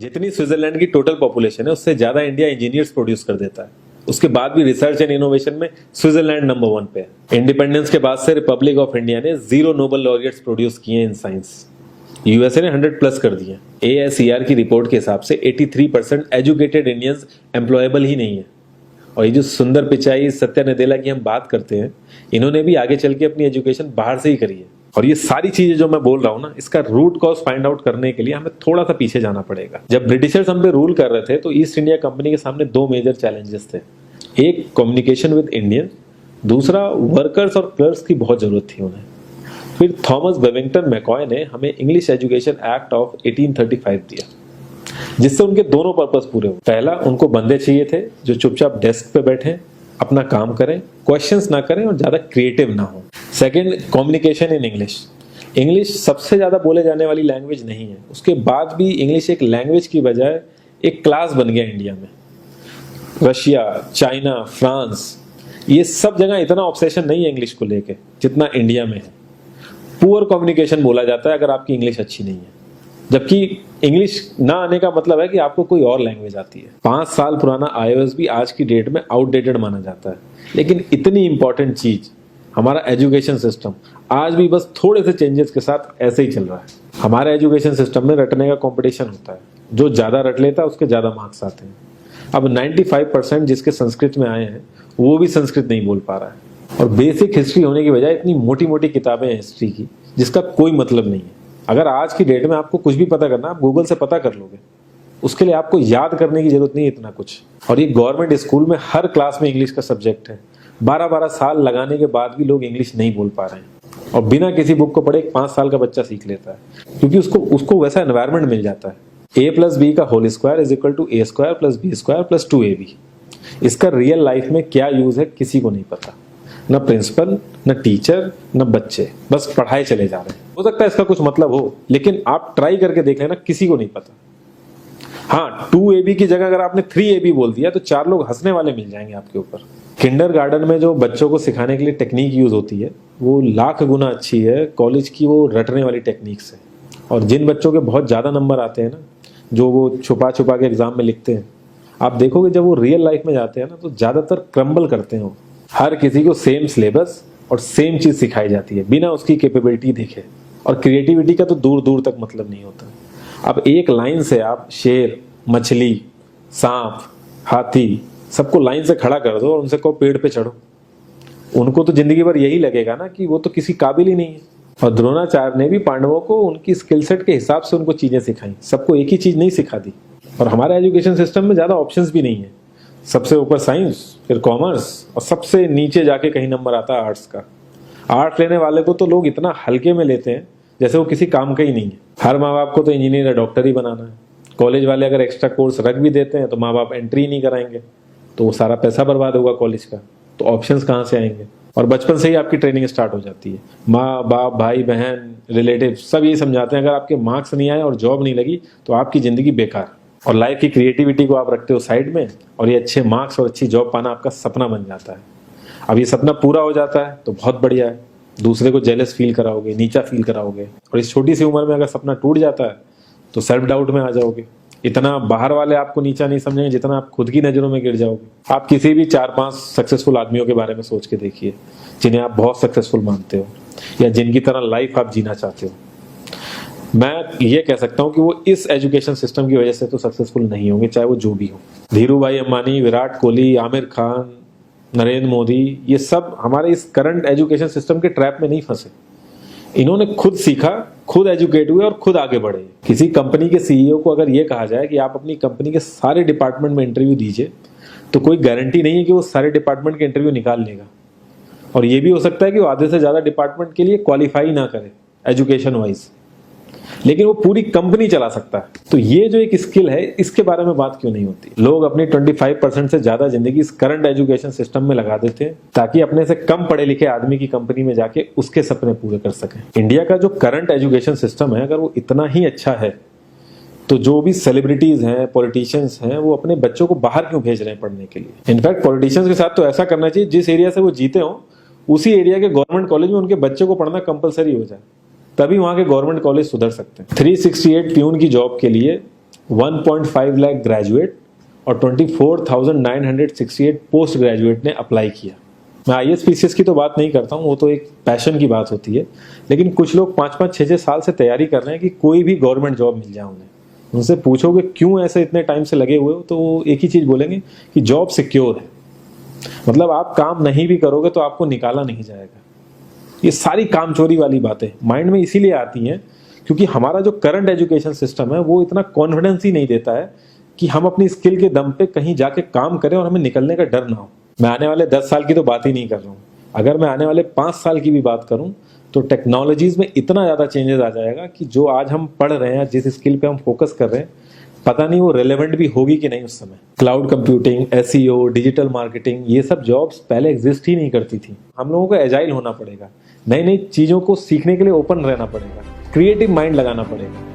जितनी स्विट्जरलैंड की total population है उससे ज्यादा इंडिया इंजीनियर्स प्रोड्यूस कर देता है। उसके बाद भी रिसर्च एंड इनोवेशन में स्विट्जरलैंड नंबर 1 पे है। इंडिपेंडेंस के बाद से रिपब्लिक ऑफ इंडिया ने 0 नोबेल लॉरियट्स प्रोड्यूस किए इन साइंस। यूएसए ने 100+ कर दिए। ASER की रिपोर्ट के हिसाब से 83% एजुकेटेड इंडियंस एम्प्लॉयबल ही नहीं है। और ये जो सुंदर पिचाई, सत्या नदेला की हम बात करते हैं, इन्होंने भी आगे चल के अपनी एजुकेशन बाहर से ही करी है। और ये सारी चीजें जो मैं बोल रहा हूँ ना, इसका रूट कॉज फाइंड आउट करने के लिए हमें थोड़ा सा पीछे जाना पड़ेगा। जब ब्रिटिशर्स हम पे रूल कर रहे थे तो ईस्ट इंडिया कंपनी के सामने 2 मेजर चैलेंजेस थे। एक कम्युनिकेशन विद इंडियन, दूसरा वर्कर्स और क्लर्क्स की बहुत जरूरत थी उन्हें। फिर थॉमस बेविंगटन मैकॉय ने हमें इंग्लिश एजुकेशन एक्ट ऑफ 1835 दिया, जिससे उनके दोनों पर्पस पूरे हुए। पहला, उनको बंदे चाहिए थे जो चुपचाप डेस्क पे बैठे, अपना काम करें, क्वेश्चंस ना करें और ज्यादा क्रिएटिव ना हो। Second, communication in English. English सबसे ज्यादा बोले जाने वाली लैंग्वेज नहीं है, उसके बाद भी इंग्लिश एक लैंग्वेज की बजाय एक क्लास बन गया इंडिया में। रशिया, चाइना, फ्रांस, ये सब जगह इतना ऑब्सेशन नहीं है इंग्लिश को लेके जितना इंडिया में है। पुअर कम्युनिकेशन बोला जाता है अगर आपकी इंग्लिश अच्छी नहीं है, जबकि इंग्लिश ना आने का मतलब है कि आपको कोई और लैंग्वेज आती है। 5 साल पुराना iOS भी आज की डेट में आउटडेटेड माना जाता है। लेकिन इतनी इंपॉर्टेंट चीज हमारा एजुकेशन सिस्टम आज भी बस थोड़े से चेंजेस के साथ ऐसे ही चल रहा है। हमारे एजुकेशन सिस्टम में रटने का कंपटीशन होता है, जो ज्यादा रट लेता है उसके ज्यादा मार्क्स आते हैं। अब 95% जिसके संस्कृत में आए हैं वो भी संस्कृत नहीं बोल पा रहा है। और बेसिक हिस्ट्री होने की बजाय इतनी मोटी मोटी किताबें हैं हिस्ट्री की जिसका कोई मतलब नहीं है। अगर आज की डेट में आपको कुछ भी पता करना, आप गूगल से पता कर लोगे। उसके लिए आपको याद करने की जरूरत नहीं है इतना कुछ। और ये गवर्नमेंट स्कूल में हर क्लास में इंग्लिश का सब्जेक्ट है। 12-12 साल लगाने के बाद भी लोग इंग्लिश नहीं बोल पा रहे हैं। और बिना किसी बुक को पढ़े 5 साल का बच्चा सीख लेता है, क्योंकि उसको वैसा एनवायरमेंट मिल जाता है। A+B का whole square is equal to A² + B² + 2AB। इसका रियल लाइफ में क्या यूज है किसी को नहीं पता, न प्रिंसिपल, न टीचर, न बच्चे, बस पढ़ाए चले जा रहे हैं। हो सकता है इसका कुछ मतलब हो, लेकिन आप ट्राई करके देख लेना, किसी को नहीं पता। हाँ, 2AB की जगह अगर आपने 3AB बोल दिया तो 4 लोग हंसने वाले मिल जाएंगे आपके ऊपर। किंडरगार्टन में जो बच्चों को सिखाने के लिए टेक्निक यूज होती है वो लाख गुना अच्छी है कॉलेज की वो रटने वाली टेक्निक से। और जिन बच्चों के बहुत ज्यादा नंबर आते हैं ना, जो वो छुपा छुपा के एग्जाम में लिखते हैं, आप देखोगे जब वो रियल लाइफ में जाते हैं ना तो ज्यादातर क्रम्बल करते हैं। हर किसी को सेम सिलेबस और सेम चीज सिखाई जाती है बिना उसकी कैपेबिलिटी देखे। और क्रिएटिविटी का तो दूर दूर तक मतलब नहीं होता। अब एक लाइन से आप शेर, मछली, सांप, हाथी सबको लाइन से खड़ा कर दो और उनसे कहो पेड़ पे चढ़ो, उनको तो जिंदगी भर यही लगेगा ना कि वो तो किसी काबिल ही नहीं है। और द्रोणाचार्य ने भी पांडवों को उनकी स्किल सेट के हिसाब से उनको चीजें सिखाई, सबको एक ही चीज नहीं सिखा दी। और हमारे एजुकेशन सिस्टम में ज्यादा ऑप्शंस भी नहीं है। सबसे ऊपर साइंस, फिर कॉमर्स और सबसे नीचे जाके कहीं नंबर आता है आर्ट्स का। आर्ट्स लेने वाले को तो लोग इतना हल्के में लेते हैं जैसे वो किसी काम का ही नहीं है। हर माँ बाप को तो इंजीनियर या डॉक्टर ही बनाना है। कॉलेज वाले अगर एक्स्ट्रा कोर्स रख भी देते हैं तो माँ बाप एंट्री नहीं कराएंगे, तो वो सारा पैसा बर्बाद होगा कॉलेज का। तो ऑप्शंस कहाँ से आएंगे? और बचपन से ही आपकी ट्रेनिंग स्टार्ट हो जाती है। माँ बाप, भाई बहन, रिलेटिव सब यही समझाते हैं अगर आपके मार्क्स नहीं आए और जॉब नहीं लगी तो आपकी जिंदगी बेकार। और लाइफ की क्रिएटिविटी को आप रखते हो साइड में, और ये अच्छे मार्क्स और अच्छी जॉब पाना आपका सपना बन जाता है। अब ये सपना पूरा हो जाता है तो बहुत बढ़िया है, दूसरे को जेलस फील कराओगे, नीचा फील कराओगे। और इस छोटी सी उम्र में अगर सपना टूट जाता है तो सेल्फ डाउट में आ जाओगे। इतना बाहर वाले आपको नीचा नहीं समझेंगे जितना आप खुद की नजरों में गिर जाओगे। आप किसी भी 4-5 सक्सेसफुल आदमियों के बारे में सोच के देखिए जिन्हें आप बहुत सक्सेसफुल मानते हो या जिनकी तरह लाइफ आप जीना चाहते हो। मैं ये कह सकता हूं कि वो इस एजुकेशन सिस्टम की वजह से तो सक्सेसफुल नहीं होंगे, चाहे वो जो भी हो। धीरू भाई अंबानी, विराट कोहली, आमिर खान, नरेंद्र मोदी, ये सब हमारे इस करंट एजुकेशन सिस्टम के ट्रैप में नहीं फंसे। इन्होंने खुद सीखा, खुद एजुकेट हुए और खुद आगे बढ़े। किसी कंपनी के सीईओ को अगर ये कहा जाए कि आप अपनी कंपनी के सारे डिपार्टमेंट में इंटरव्यू दीजिए, तो कोई गारंटी नहीं है कि वो सारे डिपार्टमेंट के इंटरव्यू निकाल लेगा। और ये भी हो सकता है कि वो आधे से ज्यादा डिपार्टमेंट के लिए क्वालिफाई ना करे एजुकेशन वाइज, लेकिन वो पूरी कंपनी चला सकता है। तो ये जो एक स्किल है, इसके बारे में बात क्यों नहीं होती? लोग अपनी 25% से ज्यादा जिंदगी इस करंट एजुकेशन सिस्टम में लगा देते हैं ताकि अपने से कम पढ़े लिखे आदमी की कंपनी में जाके उसके सपने पूरे कर सकें। इंडिया का जो करंट एजुकेशन सिस्टम है, अगर वो इतना ही अच्छा है तो जो भी सेलिब्रिटीज हैं, पॉलिटिशियंस हैं, वो अपने बच्चों को बाहर क्यों भेज रहे हैं पढ़ने के लिए? इनफैक्ट पॉलिटिशियंस के साथ तो ऐसा करना चाहिए, जिस एरिया से वो जीते हो उसी एरिया के गवर्नमेंट कॉलेज में उनके बच्चे को पढ़ना कंपलसरी हो जाए, तभी वहां के गवर्नमेंट कॉलेज सुधर सकते हैं। 368 प्यून की जॉब के लिए 1.5 लाख ग्रेजुएट और 24,968 पोस्ट ग्रेजुएट ने अप्लाई किया। मैं IAS PCS की तो बात नहीं करता हूँ, वो तो एक पैशन की बात होती है, लेकिन कुछ लोग 5-5, 6-6 साल से तैयारी कर रहे हैं कि कोई भी गवर्नमेंट जॉब मिल जाए उन्हें। उनसे पूछोगे क्यों ऐसे इतने टाइम से लगे हुए हो, तो वो एक ही चीज़ बोलेंगे कि जॉब सिक्योर है। मतलब आप काम नहीं भी करोगे तो आपको निकाला नहीं जाएगा। ये सारी कामचोरी वाली बातें माइंड में इसीलिए आती हैं क्योंकि हमारा जो करंट एजुकेशन सिस्टम है वो इतना कॉन्फिडेंस ही नहीं देता है कि हम अपनी स्किल के दम पे कहीं जाके काम करें और हमें निकलने का डर ना हो। मैं आने वाले 10 साल की तो बात ही नहीं कर रहा हूँ, अगर मैं आने वाले 5 साल की भी बात करूँ तो टेक्नोलॉजीज में इतना ज़्यादा चेंजेस आ जाएगा कि जो आज हम पढ़ रहे हैं, जिस स्किल पे हम फोकस कर रहे हैं, पता नहीं वो रेलेवेंट भी होगी कि नहीं उस समय। Cloud computing, SEO, digital marketing, ये सब जॉब्स पहले एग्जिस्ट ही नहीं करती थी। हम लोगों को एजाइल होना पड़ेगा, नई नई चीज़ों को सीखने के लिए ओपन रहना पड़ेगा, क्रिएटिव माइंड लगाना पड़ेगा।